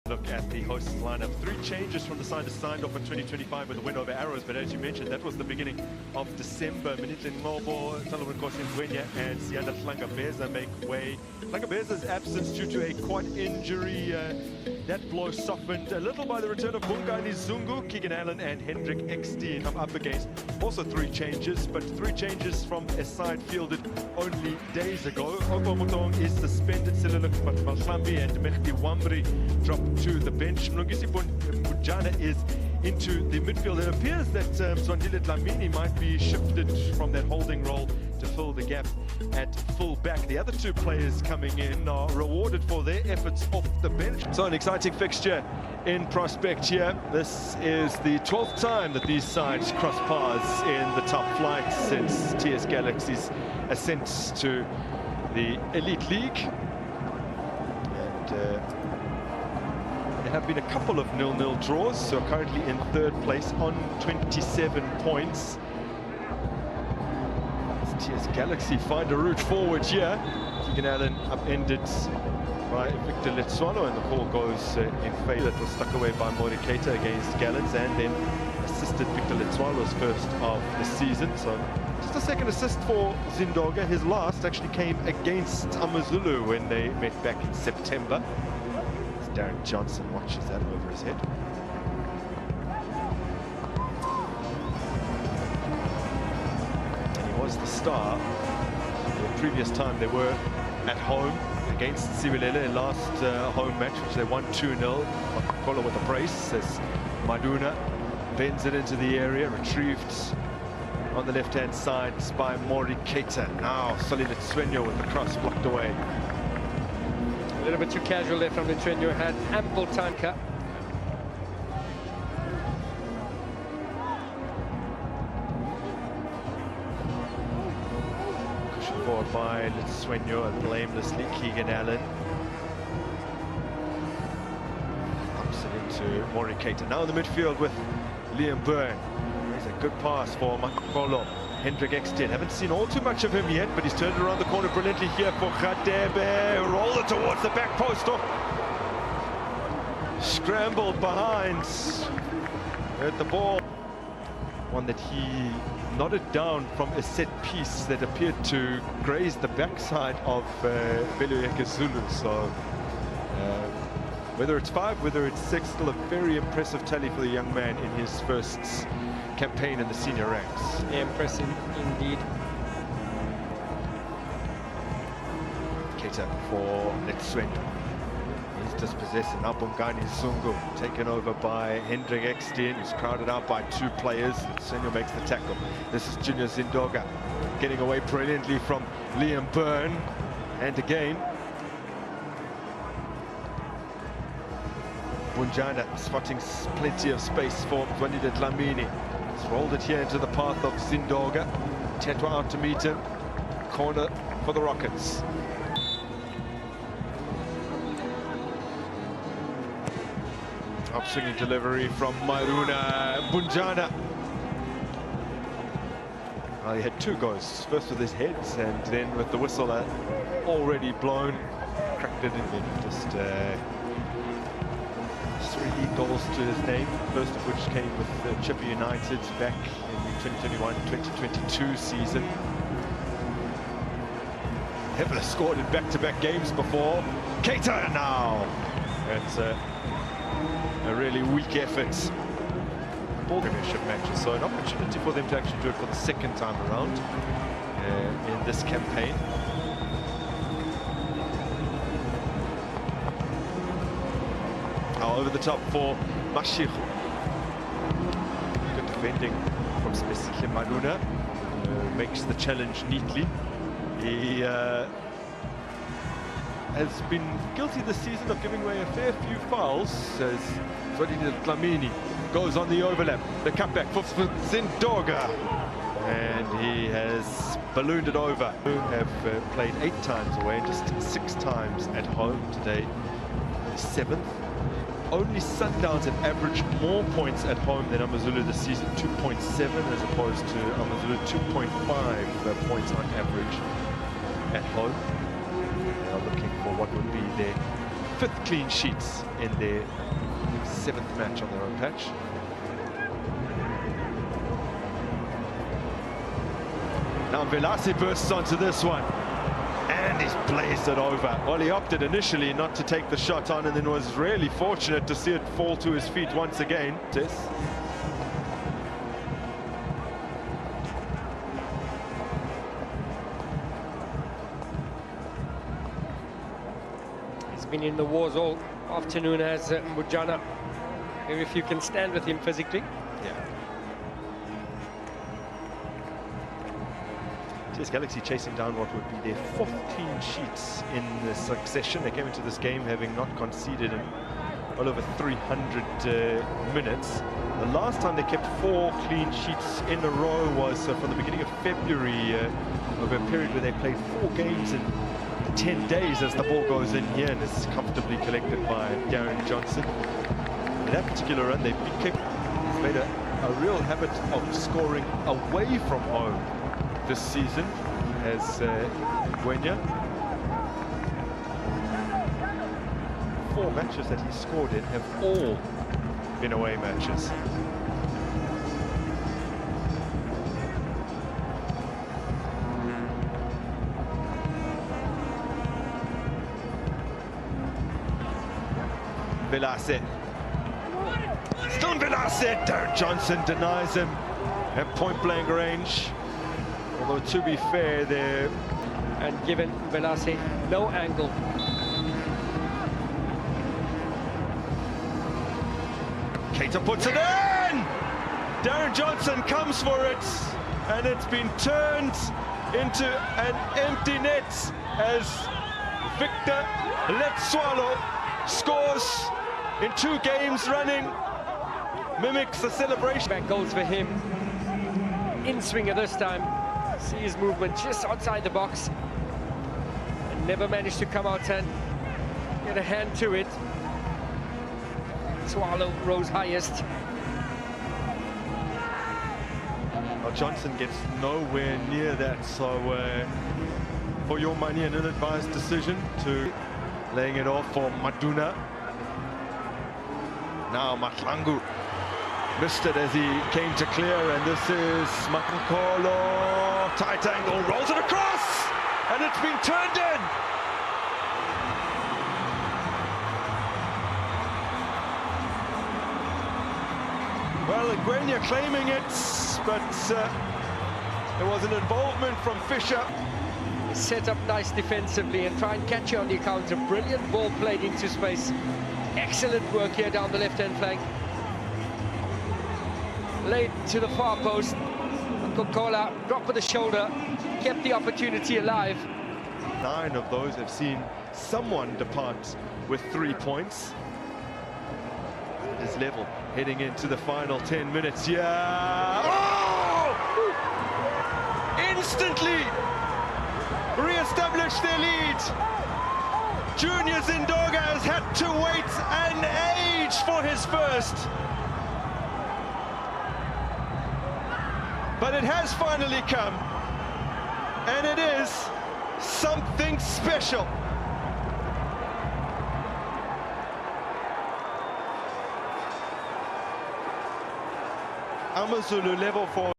Look at the hosts lineup. 3 changes from the side that signed off in 2025 with a win over Arrows, but as you mentioned, that was the beginning of December. Minitli Ngobo, Talawin Kosin and Sianda Hlangabeza make way. Hlangabeza's absence due to a quad injury, that blow softened a little by the return of Bongani Zungu, Keegan Allen and Hendrik Ekstein come up against. Also 3 changes, but 3 changes from a side fielded only days ago. Ogo Mutong is suspended, Sililuk Malhlambi and Mehdi Wamri drop to the bench. Mlungisi Bujana is into the midfield. It appears that Mzanzi Dlamini might be shifted from that holding role to fill the gap at full back. The other 2 players coming in are rewarded for their efforts off the bench. So an exciting fixture in prospect here. This is the 12th time that these sides cross paths in the top flight since TS Galaxy's ascent to the Elite League. And there have been a couple of 0-0 draws, so currently in 3rd place on 27 points. As TS Galaxy find a route forward here. Keegan Allen upended by Victor Letsoalo, and the ball goes in favour. That was stuck away by Mori Keita against Gallants, and then assisted Victor Letsoalo's first of the season. So just a second assist for Zindoga. His last actually came against AMAZULU when they met back in September. Darren Johnson watches that over his head. And he was the star the previous time they were at home against Sibilele, last home match, which they won 2-0. Follow with a brace as Maduna bends it into the area, retrieved on the left-hand side by Mori Keita. Now Solid Sueño with the cross blocked away. A little bit too casual there from Lithuania, had ample time cut. Cushion forward by Lithuania and blamelessly Keegan Allen. Pumps it into Mori Keita. Now in the midfield with Liam Byrne. Here's a good pass for Makolo. Hendrik Ekstein, haven't seen all too much of him yet, but he's turned around the corner brilliantly here for Khadebe. Roll it towards the back post. Oh. Scrambled behind. Heard the ball. One that he nodded down from a set piece that appeared to graze the backside of BETWAY Zulu. So whether it's 5, whether it's 6, still a very impressive tally for the young man in his first campaign in the senior ranks. Yeah, impressive indeed. Keita for Letsuenyo. He's dispossessed, and now Bongani Zungu taken over by Hendrik Ekstein, who's crowded out by 2 players. Letsuenyo makes the tackle. This is Junior Zindoga getting away brilliantly from Liam Byrne, and again Bunjana spotting plenty of space for Mzanzi Dlamini. He's rolled it here into the path of Zindoga. Tetwa out to meet him. Corner for the Rockets. Upswinging delivery from Maruna Bunjana. Well, he had 2 goes. First with his heads, and then with the whistle already blown, cracked it in. Just 3 goals to his name, first of which came with Chipper United back in the 2021-2022 season. Hevler scored in back-to-back games before. Keita now! That's a really weak effort. Ball Premiership matches, so an opportunity for them to actually do it for the 2nd time around in this campaign. Over the top for Mashir. Good defending from Spesihle Maruna. Makes the challenge neatly. He has been guilty this season of giving away a fair few fouls as Mzanzi Dlamini goes on the overlap. The cutback for Zindoga. And he has ballooned it over. Have played 8 times away and just 6 times at home today. 7th. Only Sundowns have averaged more points at home than AMAZULU this season, 2.7 as opposed to AMAZULU 2.5 points on average at home. They are looking for what would be their 5th clean sheets in their 7th match on their own patch. Now Velasi bursts onto this one, and he's blazed it over. Well, he opted initially not to take the shot on, and then was really fortunate to see it fall to his feet once again. He's been in the wars all afternoon as Mujana. Maybe if you can stand with him physically. Yeah. TS Galaxy chasing down what would be their 4th clean sheets in the succession. They came into this game having not conceded in well over 300 minutes. The last time they kept 4 clean sheets in a row was from the beginning of February, over a period where they played 4 games in 10 days as the ball goes in here and is comfortably collected by Darren Johnson. In that particular run, they've made a real habit of scoring away from home this season as Ngwenya. 4 matches that he scored in have all been away matches. Velasi. Still Velasi. Darren Johnson denies him at point-blank range. Although, to be fair, they're... And given Velasi no angle. Keita puts it in! Darren Johnson comes for it, and it's been turned into an empty net as Victor Letswalo scores in 2 games running, mimics the celebration. Back goals for him. In swinger this time. See his movement just outside the box. And never managed to come out and get a hand to it. Swallow rose highest. Well, Johnson gets nowhere near that, so for your money, an ill-advised decision to laying it off for Maduna. Now Matlangu missed it as he came to clear, and this is Makakolo. Tight angle, rolls it across, and it's been turned in. Well, Ngwenya claiming it, but there was an involvement from Fisher. Set up nice defensively and try and catch you on the counter. Brilliant ball played into space. Excellent work here down the left-hand flank. Laid to the far post. Kokola, drop with the shoulder, kept the opportunity alive. 9 of those have seen someone depart with 3 points. It is level heading into the final 10 minutes. Yeah! Oh! Instantly re-established their lead. Junior Zindoga has had to wait an age for his first. But it has finally come, and it is something special. AMAZULU level 4.